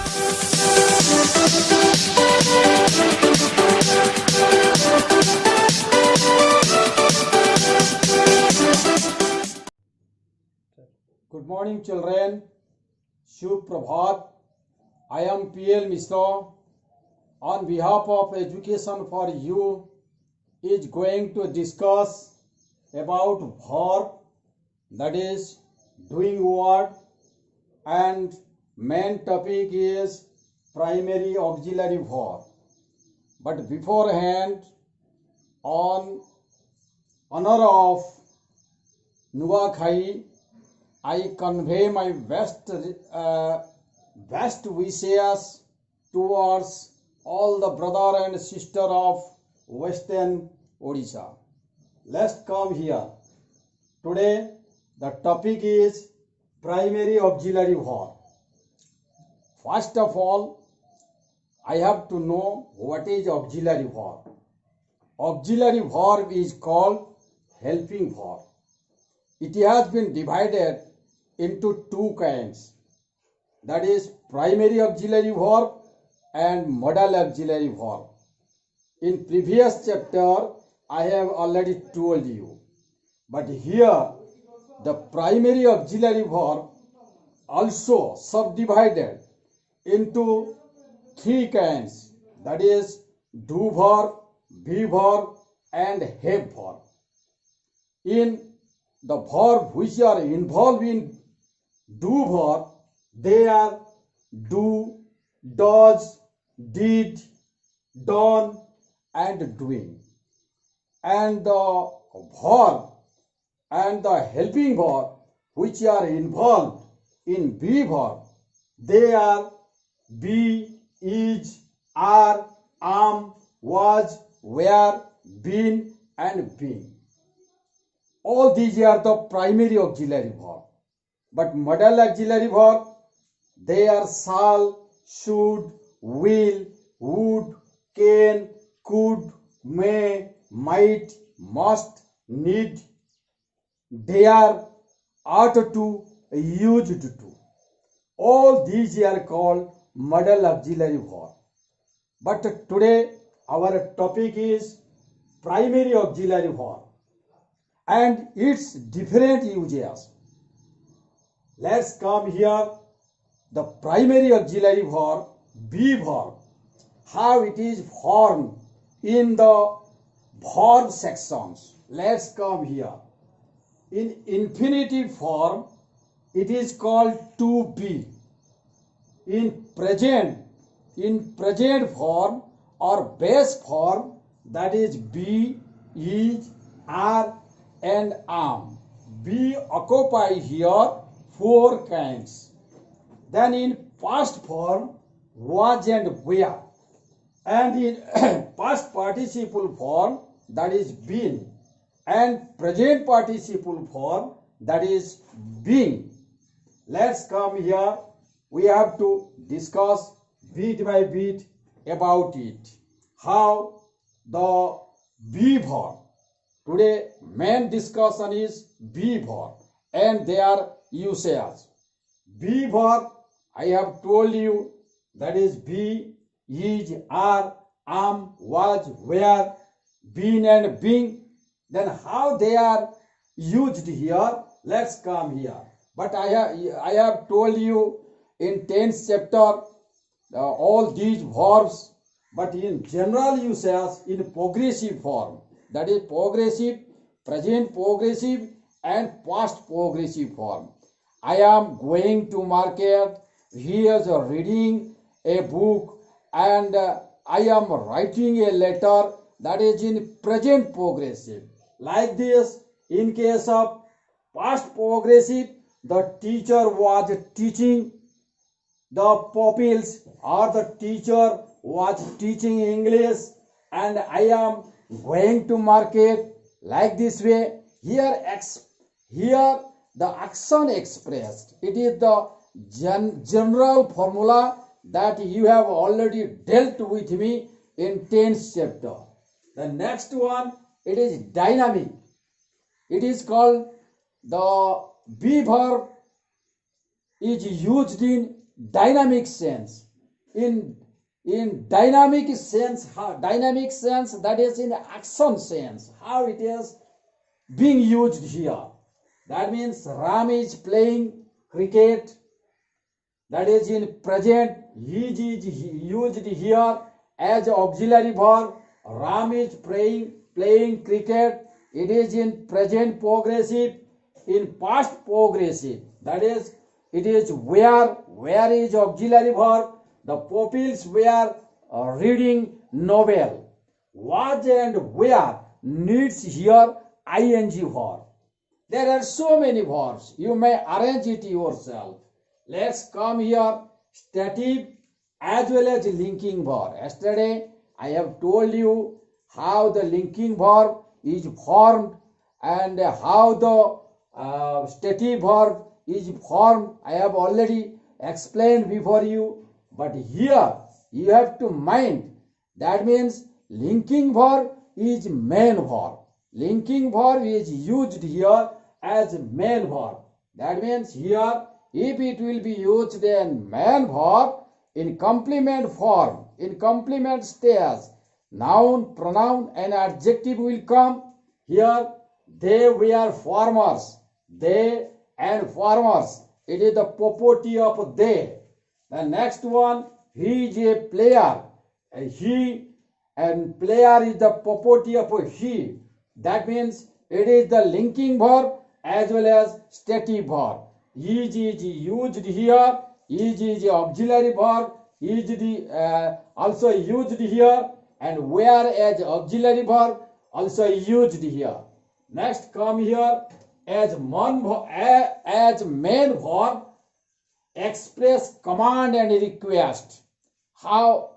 Good morning, children. Shubh Prabhat. I am P.L. Mishra. On behalf of Education for You, is going to discuss about verb, that is doing what, and main topic is primary auxiliary verb. But beforehand, on honor of Nuakhai, I convey my best wishes towards all the brother and sister of Western Odisha. Let's come here. Today the topic is primary auxiliary verb. First of all, I have to know what is auxiliary verb. Auxiliary verb is called helping verb. It has been divided into two kinds, that is primary auxiliary verb and modal auxiliary verb. In previous chapter I have already told you, but here the primary auxiliary verb also subdivided into three kinds, that is do verb, be verb and have verb. In the verb which are involved in do verb, they are do, does, did, done and doing. And the verb and the helping verb which are involved in be verb, they are be, is, are, am, was, were, been and being. All these are the primary auxiliary verb. But modal auxiliary verb, they are shall, should, will, would, can, could, may, might, must, need, dare, ought to, used to. All these are called modal auxiliary verb. But today our topic is primary auxiliary verb and its different uses. Let's come here. The primary auxiliary verb, be verb, how it is formed in the verb sections. Let's come here. In infinitive form, it is called to be. In present form or base form, that is be, is, are and am. Be occupy here four kinds. Then in past form, was and were. And in past participle form, that is been. And present participle form, that is being. Let's come here. We have to discuss bit by bit about it. How the be verb. Today main discussion is be verb and their usages. Be verb, I have told you, that is be, is, are, am, was, were, been and being. Then how they are used here, let's come here. But I have told you in 10th chapter all these verbs, but in general usage in progressive form, that is progressive, present progressive and past progressive form. I am going to market, he is reading a book and I am writing a letter, that is in present progressive. Like this, in case of past progressive, the teacher was teaching the pupils or the teacher was teaching English and I am going to market, like this way. Here the action expressed, it is the general formula that you have already dealt with me in 10th chapter. The next one, it is dynamic. It is called the be verb is used in dynamic sense. in dynamic sense, that is in action sense, how it is being used here. That means Ram is playing cricket, that is in present. He is used here as auxiliary verb. Ram is playing cricket, it is in present progressive. In past progressive, that is, it is where is auxiliary verb. The pupils were reading novel. Was and where needs here ing verb. There are so many verbs, you may arrange it yourself. Let's come here, stative as well as linking verb. Yesterday I have told you how the linking verb is formed and how the stative verb is formed. I have already explained before you, but here you have to mind, that means linking verb is main verb. Linking verb is used here as main verb. That means here, if it will be used in main verb in complement form, in complement stage, noun, pronoun and adjective will come. Here they were farmers, they and farmers, it is the property of they. The next one, he is a player, he and player is the property of he. That means it is the linking verb as well as stative verb. Is used here, is auxiliary verb, is also used here, and where as auxiliary verb also used here. Next come here as main verb, express command and request. How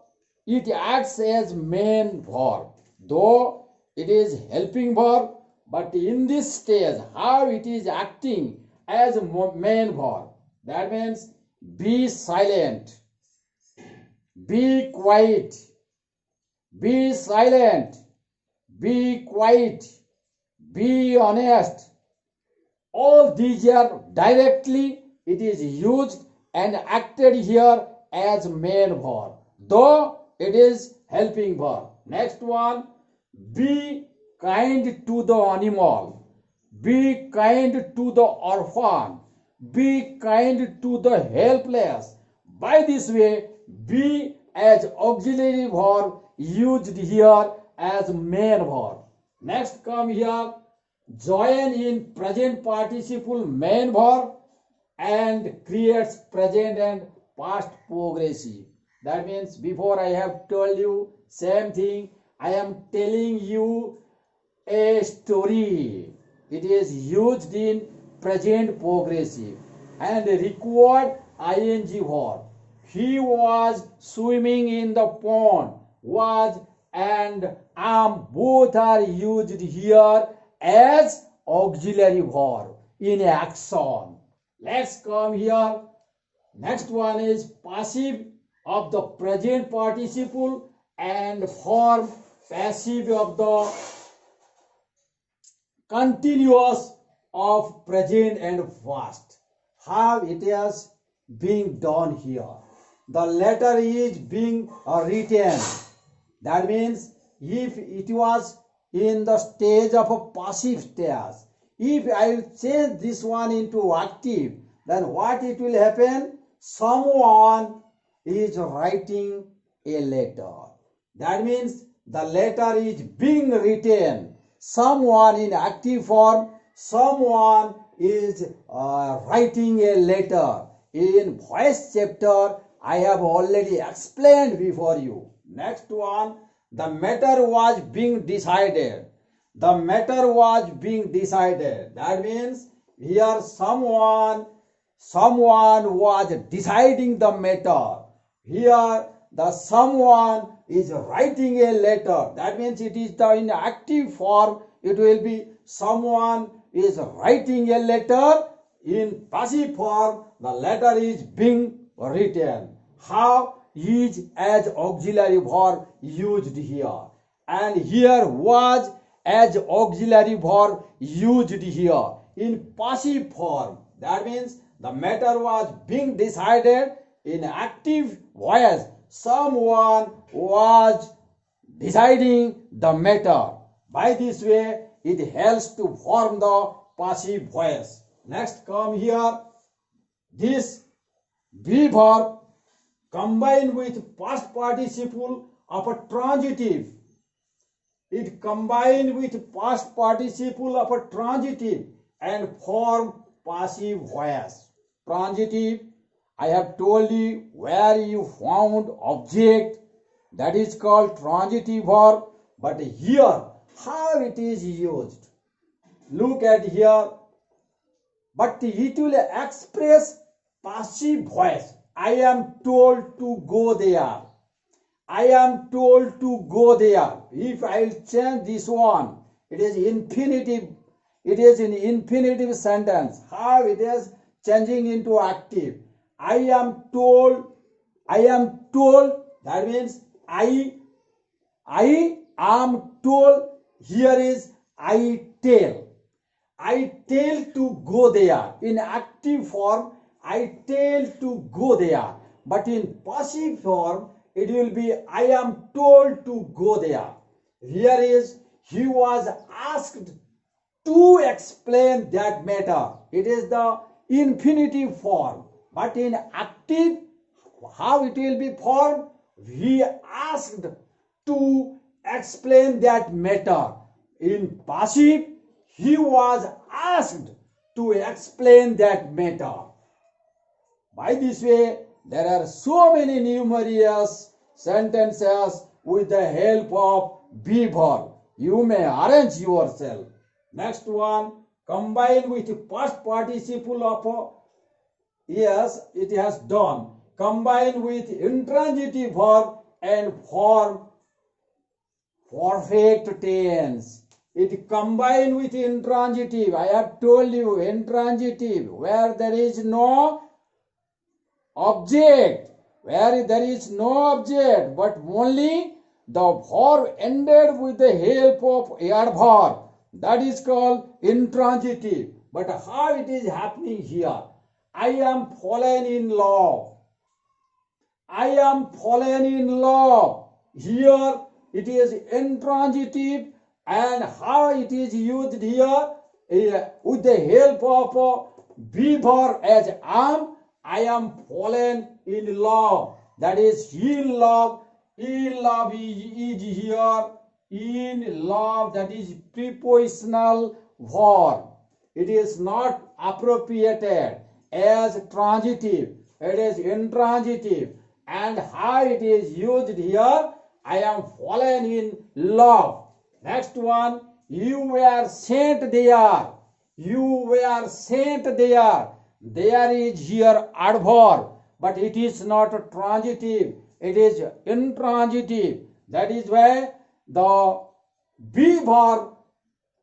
it acts as main verb, though it is helping verb, but in this stage how it is acting as main verb. That means be silent, be quiet, be silent, be quiet, be honest. All these are directly it is used and acted here as main verb, though it is helping verb. Next one, be kind to the animal, be kind to the orphan, be kind to the helpless. By this way, be as auxiliary verb used here as main verb. Next come here, join in present participle main verb and creates present and past progressive. That means before I have told you same thing, I am telling you a story. It is used in present progressive and required ing verb. He was swimming in the pond. Was and am both are used here as auxiliary verb in action. Let's come here. Next one is passive of the present participle and form passive of the continuous of present and past. How it is being done here. The letter is being written. That means if it was in the stage of a passive stage, if I will change this one into active, then what it will happen? Someone is writing a letter. That means the letter is being written. Someone in active form, someone is writing a letter. In voice chapter, I have already explained before you. Next one, the matter was being decided. The matter was being decided. That means here someone was deciding the matter. Here the someone is writing a letter. That means it is the in active form. It will be someone is writing a letter. In passive form, the letter is being written. How? Is as auxiliary verb used here, and here was as auxiliary verb used here in passive form. That means the matter was being decided in active voice. someone was deciding the matter. By this way, it helps to form the passive voice. Next, come here. This be verb combined with past participle of a transitive. It combined with past participle of a transitive and form passive voice. Transitive, I have told you where you found object, that is called transitive verb. But here, how it is used. Look at here. But it will express passive voice. I am told to go there. I am told to go there. If I will change this one, it is infinitive. It is an infinitive sentence. How it is changing into active. I am told. I am told. That means I am told. Here is I tell. I tell to go there. In active form, I tell to go there. But in passive form, it will be I am told to go there. Here is he was asked to explain that matter. It is the infinitive form. But in active, how it will be formed? He asked to explain that matter. In passive, he was asked to explain that matter. By this way, there are so many numerous sentences with the help of be verb. You may arrange yourself. Next one, combine with past participle of yes, it has done. Combine with intransitive verb and form perfect tense. It combined with intransitive. I have told you intransitive, where there is no object, where there is no object, but only the verb ended with the help of adverb. That is called intransitive. But how it is happening here? I am fallen in love. I am fallen in love. Here it is intransitive. And how it is used here? With the help of be verb as I am fallen in love. That is in love. In love is here. In love, that is prepositional verb. It is not appropriated as transitive. It is intransitive. And how it is used here? I am fallen in love. Next one, you were sent there. You were sent there. There is here adverb, but it is not transitive. It is intransitive. That is why the be verb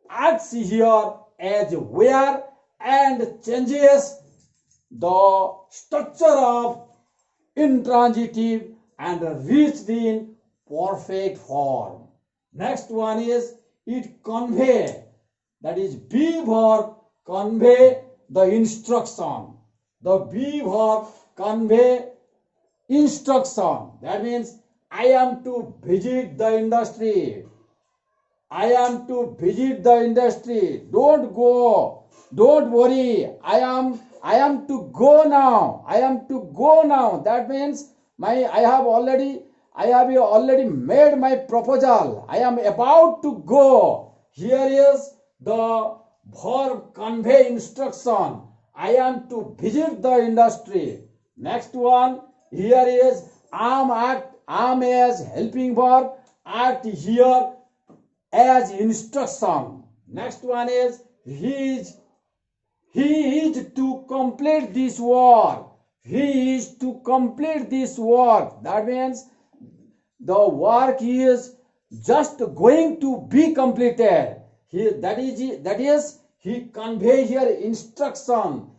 acts here as where and changes the structure of intransitive and reached in perfect form. Next one is it convey. That is be verb convey the instruction. The be verb convey instruction. That means I am to visit the industry. I am to visit the industry. Don't go. Don't worry. I am to go now. I am to go now. That means I have already made my proposal. I am about to go. Here is the verb convey instruction. I am to visit the industry. Next one, here is am as helping verb, act here as instruction. Next one is he is to complete this work. He is to complete this work. That means the work is just going to be completed. That is he convey here instruction.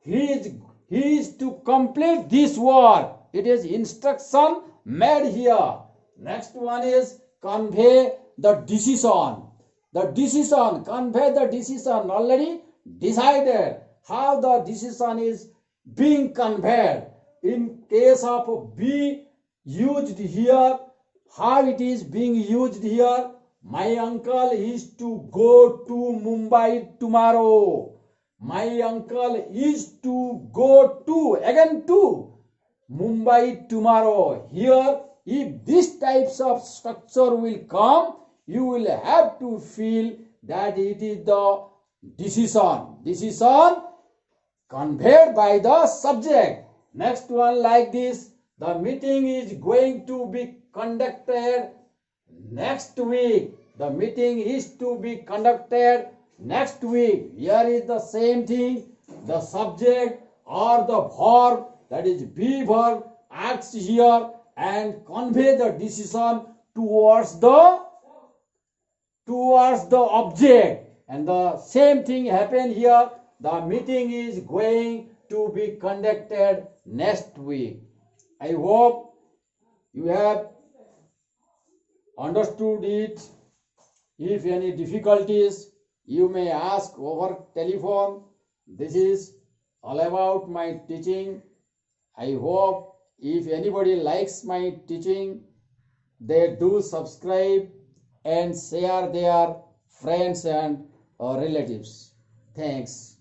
He is to complete this work. It is instruction made here. Next one is convey the decision. The decision, convey the decision, already decided how the decision is being conveyed. In case of be used here, how it is being used here. My uncle is to go to Mumbai tomorrow. My uncle is to go to, again to, Mumbai tomorrow. Here, if these types of structure will come, you will have to feel that it is the decision conveyed by the subject. Next one like this, the meeting is going to be conducted next week. The meeting is to be conducted next week. Here is the same thing. The subject or the verb, that is be verb, acts here and convey the decision towards the object. And the same thing happen here. The meeting is going to be conducted next week. I hope you have understood it. If any difficulties, you may ask over telephone. This is all about my teaching. I hope if anybody likes my teaching, they do subscribe and share their friends and relatives. Thanks.